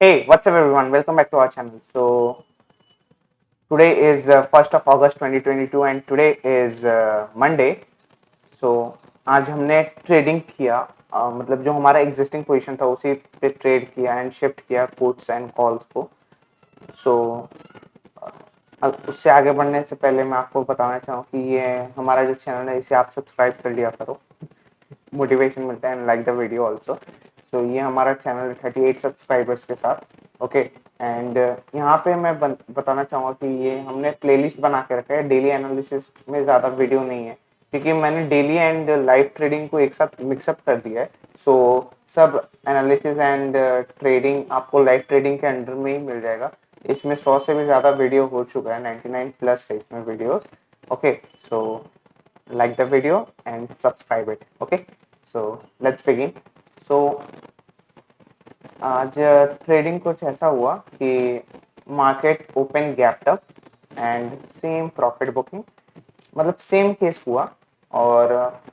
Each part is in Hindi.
Hey, what's up everyone? Welcome back to our channel. So today is 1st of August 2022 and today is Monday. So आज हमने ट्रेडिंग किया मतलब जो हमारा एग्जिस्टिंग पोजीशन था उसी पे ट्रेड किया एंड शिफ्ट किया पुट्स एंड कॉल्स को. सो उससे आगे बढ़ने से पहले मैं आपको बताना चाहूँ कि ये हमारा जो चैनल है इसे आप सब्सक्राइब कर लिया करो. मोटिवेशन मिलता है and like the video also. So ये हमारा चैनल 38 सब्सक्राइबर्स के साथ. ओके एंड यहाँ पे मैं बताना चाहूँगा कि ये हमने प्लेलिस्ट बना के रखा है. डेली एनालिसिस में ज़्यादा वीडियो नहीं है क्योंकि मैंने डेली एंड लाइव ट्रेडिंग को एक साथ मिक्सअप कर दिया है. सो सब एनालिसिस एंड ट्रेडिंग आपको लाइव ट्रेडिंग के अंडर में ही मिल जाएगा. इसमें 100 से भी ज़्यादा वीडियो हो चुका है. 99 प्लस है इसमें videos. Okay so like the video and subscribe it. Okay, so let's begin. So आज ट्रेडिंग कुछ ऐसा हुआ कि market open gapped up and same profit booking मतलब सेम केस हुआ. और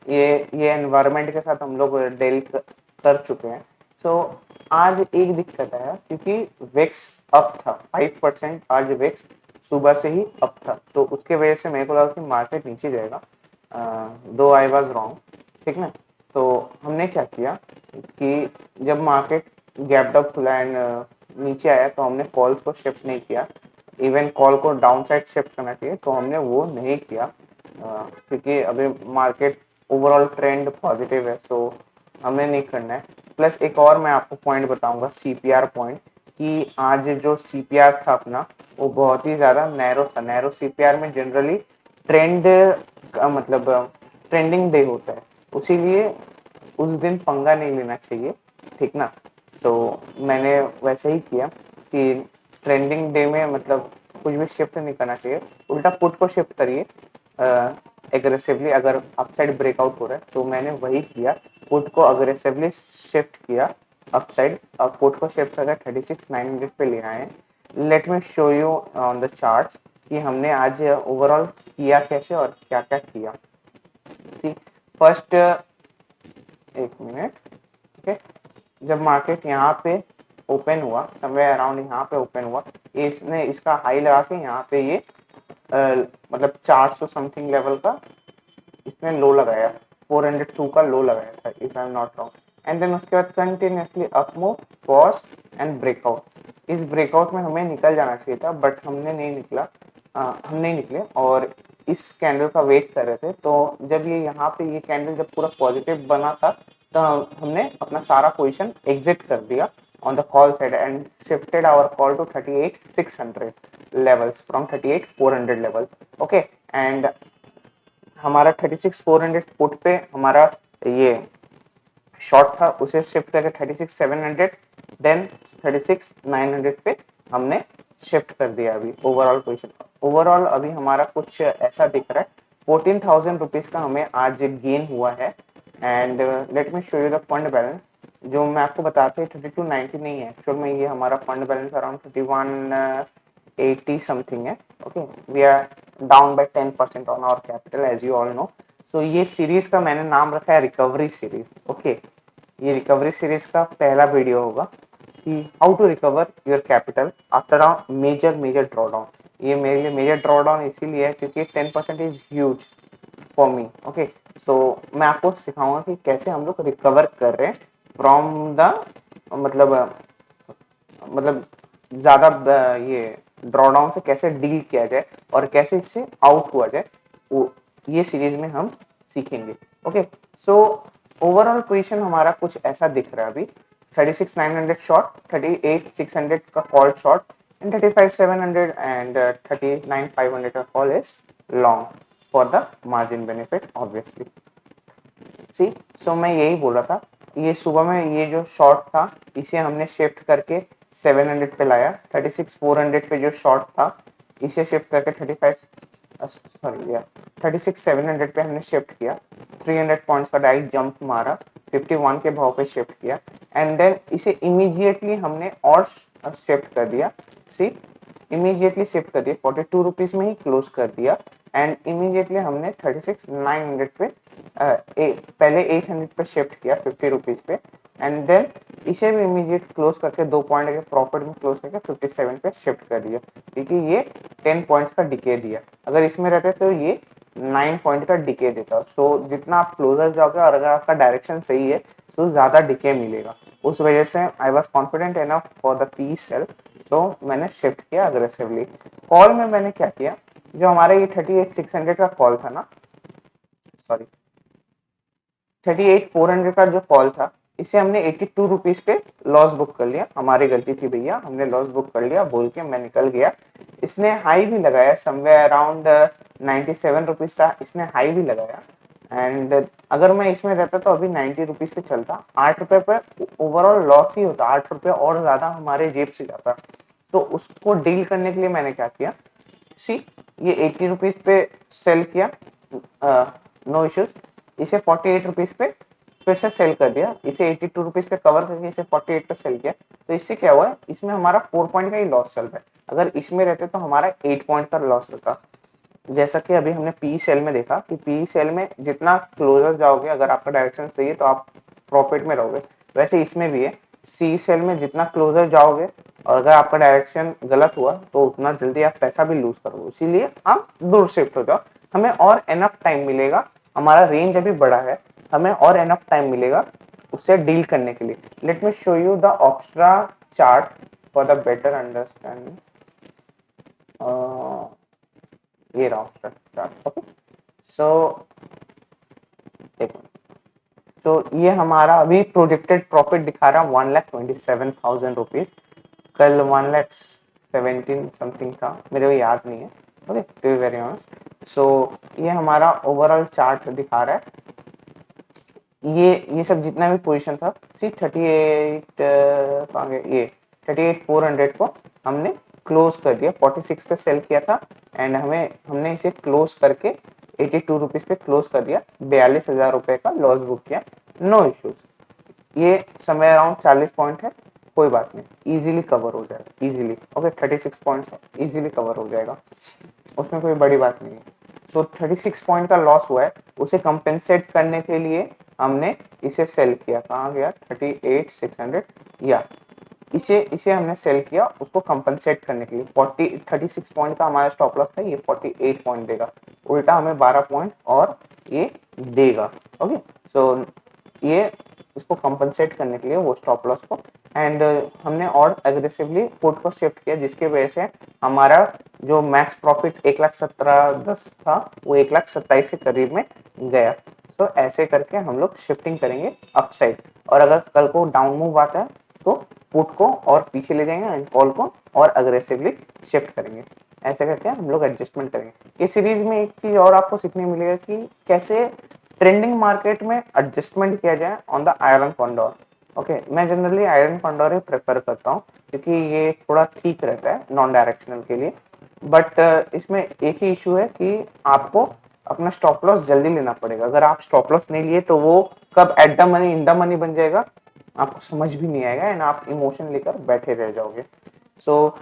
ये एनवायरनमेंट के साथ हम लोग डील कर चुके हैं. सो आज एक दिक्कत है क्योंकि विक्स अप था 5%. आज विक्स सुबह से ही अप था तो उसके वजह से मेरे को लगा कि मार्केट नीचे जाएगा. दो आई वाज रॉन्ग. ठीक ना. तो हमने क्या किया कि जब मार्केट गैप अप खुला एंड नीचे आया तो हमने कॉल्स को शिफ्ट नहीं किया. इवन कॉल को डाउन साइड शिफ्ट करना चाहिए तो हमने वो नहीं किया क्योंकि अभी मार्केट ओवरऑल ट्रेंड पॉजिटिव है. तो हमें नहीं करना है. प्लस एक और मैं आपको पॉइंट बताऊंगा सीपीआर पॉइंट कि आज जो सीपीआर था अपना वो बहुत ही ज़्यादा नैरो था. नैरो सीपीआर में जनरली ट्रेंड का मतलब ट्रेंडिंग डे होता है उसीलिए उस दिन पंगा नहीं लेना चाहिए. ठीक ना. सो मैंने वैसे ही किया कि ट्रेंडिंग डे में मतलब कुछ भी शिफ्ट नहीं करना चाहिए. उल्टा पुट को शिफ्ट करिए एग्रेसिवली अगर अपसाइड ब्रेकआउट हो रहा है. तो मैंने वही किया. पुट को अग्रेसिवली शिफ्ट किया अपसाइड. पुट को शिफ्ट करके 36,900 पे ले आए. Late me show you on the chart कि हमने आज ओवरऑल किया कैसे और क्या क्या किया. फर्स्ट एक मिनट. ठीक है. जब मार्केट यहाँ पे ओपन हुआ समवेयर अराउंड यहाँ पे ओपन हुआ इसने इसका हाई लगा के यहाँ पे ये मतलब 400 समथिंग लेवल का इसने लो लगाया. 402 का लो लगाया था if I am not wrong. And then उसके बाद continuously up move pause and breakout. इस ब्रेकआउट में हमें निकल जाना चाहिए था बट हमने नहीं निकला. हम नहीं निकले और इस कैंडल का वेट कर रहे थे. तो जब ये यहाँ पे ये कैंडल जब पूरा पॉजिटिव बना था तो हमने अपना सारा पोजीशन एग्जिट कर दिया on the call side and shifted our call to 38,600 levels from 38,400 levels. Okay and हमारा 36,400 पुट पे हमारा ये शॉर्ट था उसे शिफ्ट करके 36,700 देन 36,900 पे हमने शिफ्ट कर दिया. अभी ओवरऑल पोजीशन ओवरऑल अभी हमारा कुछ ऐसा दिख रहा है. 14,000 रुपीज का हमें आज गेन हुआ है. And let me show you the fund balance. जो मैं आपको बताता हूँ 3290 नहीं है एक्चुअल में. ये हमारा फंड बैलेंस अराउंड 3180 समथिंग है. Okay we are down by 10% on our capital as you all know. So ये सीरीज का मैंने नाम रखा है रिकवरी सीरीज. ओके ये रिकवरी सीरीज का पहला वीडियो होगा कि how to recover your capital after a major major drawdown. ये मेरे लिए मेजर ड्रॉडाउन इसीलिए है क्योंकि 10% is huge for me. Okay so मैं आपको सिखाऊंगा कि कैसे हम लोग रिकवर कर रहे हैं फ्रॉम द मतलब ज्यादा ये ड्रॉडाउन से कैसे डील किया जाए और कैसे इससे आउट हुआ जाए वो ये सीरीज में हम सीखेंगे. ओके सो ओवरऑल पोजीशन हमारा कुछ ऐसा दिख रहा है अभी. 36,900 शॉर्ट, 38,600 का कॉल शॉर्ट एंड 35,700 एंड 39,500 का call is long for the margin benefit obviously. See so मैं यही बोल रहा था. ये सुबह में ये जो शॉर्ट था इसे हमने शिफ्ट करके 700 पे लाया. 36,400 पे जो शॉर्ट था इसे शिफ्ट करके 36,700 पे हमने शिफ्ट किया. 300 पॉइंट्स का डायरेक्ट जंप मारा. 51 के भाव पे शिफ्ट किया एंड देन इसे इमीडिएटली हमने और शिफ्ट कर दिया. सी इमीडिएटली शिफ्ट कर दिया 42 रुपीज में ही क्लोज कर दिया. एंड इमीडिएटली हमने 36,900 पे पहले 800 पे शिफ्ट किया 50 रुपीज पे एंड देन इसे भी इमीडिएट क्लोज करके 2 पॉइंट के प्रॉफिट में क्लोज करके 57 पे शिफ्ट कर दिया, क्योंकि ये 10 पॉइंट्स का डिके दिया। अगर इसमें रहते तो ये 9 पॉइंट का डिके देता। सो जितना आप क्लोजर जाओगे और अगर आपका डायरेक्शन सही है तो ज्यादा डिके मिलेगा। उस वजह से I was confident enough for the P sell, तो मैंने शिफ्ट किया अग्रेसिवली। कॉल में मैंने क्या किया, जो हमारा ये 38,600 का कॉल था ना, सॉरी 38,400 का जो कॉल था, इसे हमने 82 रुपीज पे लॉस बुक कर लिया। हमारी गलती थी भैया, हमने लॉस बुक कर लिया बोल के मैं निकल गया। इसने हाई भी लगाया समवेयर अराउंड 97 रुपीज का, इसने हाई भी लगाया। एंड अगर मैं इसमें रहता तो अभी 90 रुपीज पे चलता, 8 रुपए पे ओवरऑल लॉस ही होता, 8 रुपए और ज्यादा हमारे जेब से जाता। तो उसको डील करने के लिए मैंने क्या किया, सी ये 80 रुपीज पे सेल किया, नो इश्यूज। इसे 48 रुपीज पे फिर से सेल कर दिया, इसे 82 रुपीज पे कवर करके इसे 48 पे सेल किया। तो इससे क्या हुआ है, इसमें हमारा 4 पॉइंट का ही लॉस चल रहा है। अगर इसमें रहते तो हमारा 8 पॉइंट का लॉस होता। जैसा कि अभी हमने पी सेल में देखा कि पी सेल में जितना क्लोजर जाओगे, अगर आपका डायरेक्शन सही है तो आप प्रॉफिट में रहोगे। वैसे इसमें भी है, सी सेल में जितना क्लोजर जाओगे और अगर आपका डायरेक्शन गलत हुआ तो उतना जल्दी आप पैसा भी लूज करोगे। इसीलिए आप दूर शिफ्ट हो जाओ, हमें और एनफ टाइम मिलेगा। हमारा रेंज अभी बड़ा है, हमें और एनफ टाइम मिलेगा उससे डील करने के लिए। Let me show you the Opstra chart for the better understanding. ये रहा ऑप्स्ट्रा चार्ट। ओके, सो एक मिनट। तो ये हमारा अभी प्रोजेक्टेड प्रॉफिट दिखा रहा है 1,27,000 रुपीज। कल 1,17 समथिंग था, मेरे को याद नहीं है। Okay, to be very honest. So ये हमारा ओवरऑल चार्ट दिखा रहा है। ये सब जितना भी पोजीशन था, सी 38 ये 38,400 को हमने क्लोज कर दिया। 46 पे सेल किया था एंड हमने इसे क्लोज करके 82 रुपीज पे क्लोज कर दिया। 42,000 रुपए का लॉस बुक किया, नो इश्यूज। ये समय अराउंड 40 पॉइंट है, कोई बात नहीं, इजीली कवर हो जाएगा, इजीली। ओके, 36 पॉइंट है, इजीली कवर हो जाएगा, उसमें कोई बड़ी बात नहीं है। सो 36 पॉइंट का लॉस हुआ है, उसे कंपेंसेट करने के लिए हमने इसे सेल किया। कहाँ गया 38,600, या इसे इसे हमने सेल किया उसको कंपनसेट करने के लिए। 36 पॉइंट का हमारा स्टॉप लॉस था, ये 48 पॉइंट देगा, उल्टा हमें 12 पॉइंट और ये देगा। ओके, सो ये इसको कंपनसेट करने के लिए वो स्टॉप लॉस को, एंड हमने और एग्रेसिवली पुट को शिफ्ट किया, जिसके वजह से हमारा जो मैक्स प्रॉफिट 1,17,10 था वो 1,27,000 के करीब में गया। तो ऐसे करके हम लोग शिफ्टिंग करेंगे अपसाइड, और अगर कल को डाउन मूव आता है तो पुट को और पीछे ले जाएंगे एंड कॉल को और अग्रेसिवली शिफ्ट करेंगे। ऐसे करके हम लोग एडजस्टमेंट करेंगे। इस सीरीज में एक चीज और आपको सीखने मिलेगा कि कैसे ट्रेंडिंग मार्केट में एडजस्टमेंट किया जाए on the iron condor. Okay, मैं जनरली आयरन कॉन्डोर ही प्रेफर करता हूँ क्योंकि ये थोड़ा ठीक रहता है नॉन डायरेक्शनल के लिए। बट इसमें एक ही इशू है कि आपको अपना स्टॉप लॉस जल्दी लेना पड़ेगा। अगर आप स्टॉप लॉस नहीं लिए तो वो कब at the money in the money बन जाएगा आपको समझ भी नहीं आएगा एंड आप इमोशन लेकर बैठे रह जाओगे। सो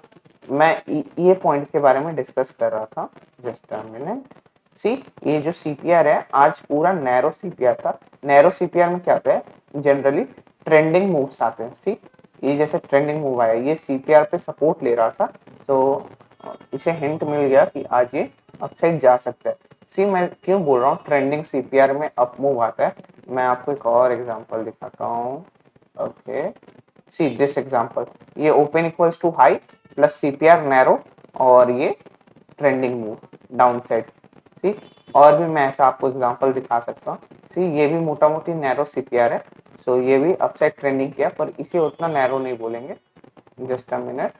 मैं ये पॉइंट के बारे में डिस्कस कर रहा था। Just a minute. सी, ये जो सीपीआर है आज पूरा नैरो सीपीआर था। नैरो सीपीआर में क्या होता है, जनरली ट्रेंडिंग मूव्स आते हैं। सी, ये जैसे ट्रेंडिंग मूव आया, ये सीपीआर पे सपोर्ट ले रहा था, तो इसे हिंट मिल गया कि आज ये अपसाइड जा सकता है। सी, मैं क्यों बोल रहा हूँ ट्रेंडिंग सीपीआर में अप मूव आता है, मैं आपको एक और एग्जांपल दिखाता हूँ। ओके, सी दिस एग्जांपल, ये open equals to high plus CPR narrow और ये trending move down side. See, और भी मैं ऐसा आपको एग्जांपल दिखा सकता हूँ। सी, ये भी मोटा मोटी नैरो सीपीआर है, सो ये भी अपसाइड ट्रेंडिंग किया, पर इसे उतना नैरो नहीं बोलेंगे। Just a minute.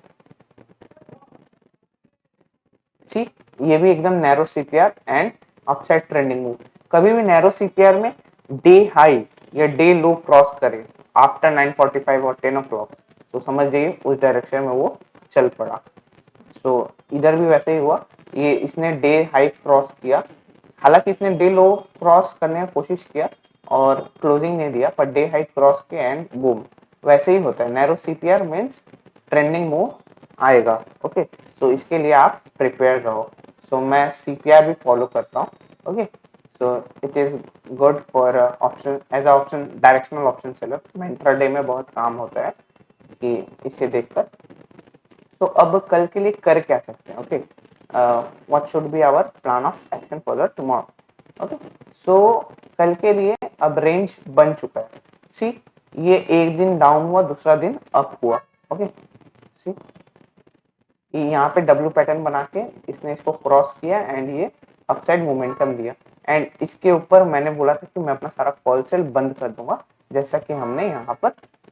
सी, ये भी एकदम narrow CPR and upside trending move. कभी भी नैरो सीपीआर में डे हाई या डे लो क्रॉस करे आफ्टर 9:45 और 10 o'clock तो समझ जाइए उस डायरेक्शन में वो चल पड़ा। तो इधर भी वैसे ही हुआ, ये इसने डे हाई क्रॉस किया, हालांकि इसने डे लो क्रॉस करने की कोशिश किया और क्लोजिंग नहीं दिया, पर डे हाई क्रॉस के एंड बूम। वैसे ही होता है, narrow CPR means trending move आएगा। ओके, तो इसके लिए आप प्रिपेयर रहो। सो मैं सीपीआर भी फॉलो करता हूँ। Okay, so it is good for option as a option directional option seller. में इंट्राडे में बहुत काम होता है कि इसे देखकर। तो अब कल के लिए कर क्या सकते हैं? Okay, what should be our plan of action for the tomorrow? Okay, so कल के लिए अब रेंज बन चुका है। सी, ये एक दिन डाउन हुआ, दूसरा दिन अप हुआ। ओके, सी यहाँ पे डब्ल्यू पैटर्न बना के इसने इसको क्रॉस किया एंड ये अपसाइड मोमेंटम दिया। एंड इसके ऊपर मैंने बोला था कि मैं अपना सारा कॉल सेल बंद कर दूंगा, जैसा कि हमने यहाँ पर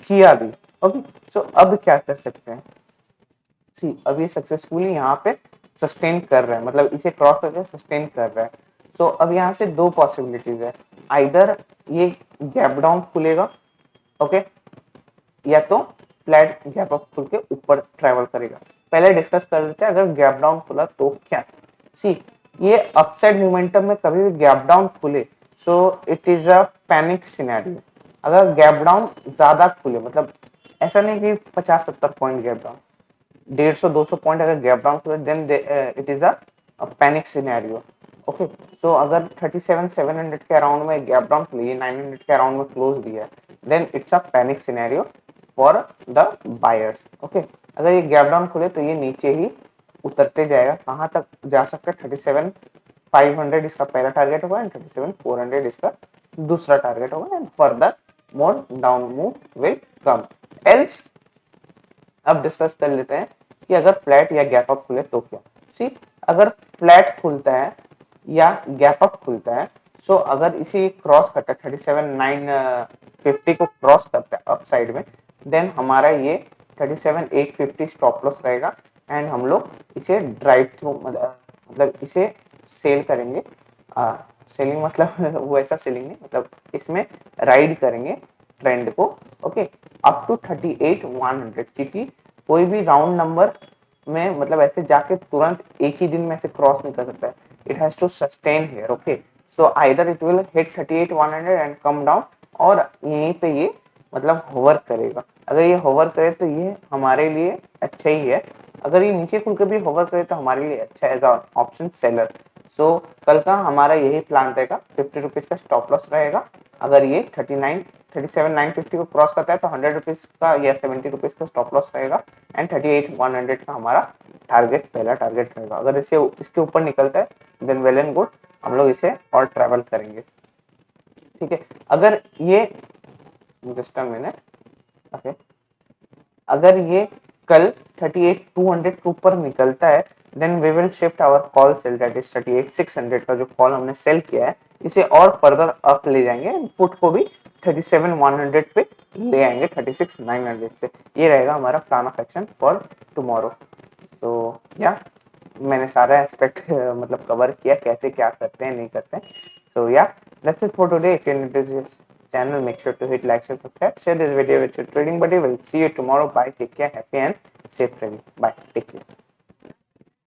किया भी। ओके, सो अब क्या कर सकते हैं? सी, अब ये सक्सेसफुली यहाँ पे सस्टेन कर रहा है, मतलब इसे क्रॉस करके सस्टेन कर रहा है। तो अब यहाँ से दो पॉसिबिलिटीज है, आइदर ये गैप डाउन खुलेगा, ओके, या तो फ्लैट गैप अप खुल के ऊपर ट्रेवल करेगा। पहले डिस्कस कर लेते हैं, अगर गैप डाउन खुला तो क्या। सी, ये अपसाइड मोमेंटम में कभी भी गैप डाउन खुले so it is a panic scenario. अगर गैप डाउन ज्यादा खुले, मतलब ऐसा नहीं कि 50-70 पॉइंट गैप डाउन, 150-200 पॉइंट अगर गैप डाउन खुले, then it is a panic scenario. Okay, so अगर 37,700 के अराउंड में गैप डाउन खुली, 900 के अराउंड में क्लोज दिया है, then it's a panic scenario for the buyers. Okay, अगर ये गैप डाउन खुले तो ये नीचे ही उतरते जाएगा, कहाँ तक जा सकता है? 37,500 इसका पहला टारगेट होगा एंड 37,400 इसका दूसरा टारगेट होगा, and further more down move will come. Else अब डिस्कस कर लेते हैं कि अगर फ्लैट या गैप अप खुले तो क्या। सी, अगर फ्लैट खुलता है या गैप अप खुलता है, सो अगर इसी क्रॉस करता है 37,950 को क्रॉस करता है अप साइड में, देन हमारा ये 37,850 स्टॉप लॉस रहेगा एंड हम लोग इसे ड्राइव थ्रू मतलब इसे सेल करेंगे। सेलिंग मतलब वो ऐसा सेलिंग नहीं, मतलब इसमें राइड करेंगे ट्रेंड को। ओके, अप टू 38,100, क्योंकि कोई भी राउंड नंबर में मतलब ऐसे जाके तुरंत एक ही दिन में ऐसे क्रॉस नहीं कर सकता है, it has to sustain here. Okay, so either it will hit 38,100 and come down, और यहीं पे ये मतलब होवर करेगा। अगर ये होवर करे तो ये हमारे लिए अच्छा ही है, अगर ये नीचे खुल के भी होवर करे तो हमारे लिए अच्छा है एज ऑप्शन सेलर। सो कल का हमारा यही प्लान रहेगा, 50 रुपीज का स्टॉप लॉस रहेगा। अगर ये 37,950 को क्रॉस करता है तो 100 रुपीज का या 70 रुपीज का स्टॉप लॉस रहेगा एंड 38,100 का हमारा टारगेट, पहला टारगेट रहेगा। अगर इसे इसके ऊपर निकलता है देन वेल एंड गुड, हम लोग इसे और ट्रेवल करेंगे। ठीक है, अगर ये जस्ट अ मिनट, ओके, अगर ये कल 38,200 के ऊपर निकलता है, then we will shift our call sell, that is 38,600 का जो कॉल हमने सेल किया है, इसे और फर्दर अप ले जाएंगे, पुट को भी 37,100 पे ले आएंगे 36,900 से। ये रहेगा हमारा plan of action for tomorrow. तो या मैंने सारा एस्पेक्ट मतलब कवर किया, कैसे क्या करते हैं नहीं करते हैं। सो या that's it for today. If you're new to this channel, make sure to hit like, share, subscribe, share this video with your trading buddy. We'll see you tomorrow. Bye, take care, happy and safe trading. Bye, take care.